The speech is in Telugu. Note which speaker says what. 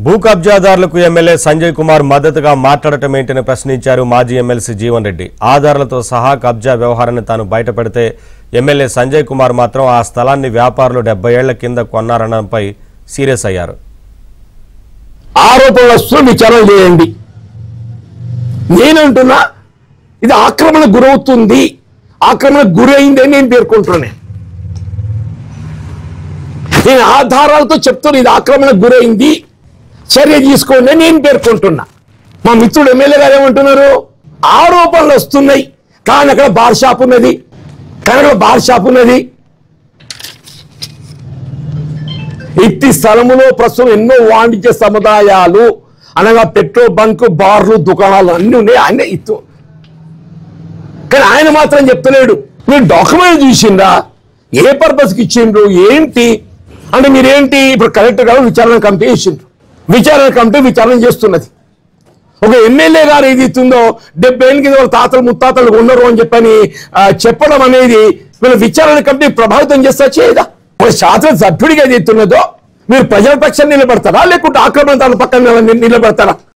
Speaker 1: భూ కబ్జాదారులకు ఎమ్మెల్యే సంజయ్ కుమార్ మద్దతుగా మాట్లాడటం ఏంటని ప్రశ్నించారు మాజీ ఎమ్మెల్సీ జీవన్ రెడ్డి. ఆధారాలతో సహా కబ్జా వ్యవహారాన్ని తాను బయటపెడితే ఎమ్మెల్యే సంజయ్ కుమార్ మాత్రం ఆ స్థలాన్ని వ్యాపారులు 70 ఏళ్ల కింద కొన్నారనడంపై సీరియస్ అయ్యారు.
Speaker 2: ఆరోపణలు విచారణ చేయండి. నేనంటున్నా ఇది ఆక్రమణ గురవుతుంది, ఆక్రమణ గురైంది అని నేను పేర్కొంటున్నాను. నేను ఆధారాలతో చెప్తున్నా ఇది ఆక్రమణ గురైంది, చర్య తీసుకోండి నేను పేర్కొంటున్నా. మా మిత్రుడు ఎమ్మెల్యే గారు ఏమంటున్నారు, ఆరోపణలు వస్తున్నాయి కానీ అక్కడ బార్ షాప్ ఉన్నది, ఇట్టి స్థలములో ప్రస్తుతం ఎన్నో వాణిజ్య సముదాయాలు అనగా పెట్రోల్ బంక్, బార్లు, దుకాణాలు అన్ని ఉన్నాయి. ఆయన ఇత్తు కానీ ఆయన మాత్రం చెప్తలేడు. మీరు డాక్యుమెంట్ చూసిండ్రా, ఏ పర్పస్కి ఇచ్చిండ్రు ఏంటి అంటే మీరేంటి ఇప్పుడు కలెక్టర్ గారు విచారణ కమిటీ ఇచ్చిండ్రు, విచారణ కమిటీ విచారణ చేస్తున్నది. ఒక ఎమ్మెల్యే గారు ఏది ఇస్తుందో 70 ఏళ్ళ కింద వాళ్ళ తాతలు ముత్తాతలు ఉన్నారు అని చెప్పని చెప్పడం అనేది వీళ్ళ విచారణ కమిటీ ప్రభావితం చేస్తా చేయదా? ఒక శాసన సభ్యుడిగా ఏది ఇస్తున్నదో మీరు ప్రజల పక్షాన్ని నిలబడతారా లేకుంటే ఆక్రమణదారుల పక్కన నిలబడతారా?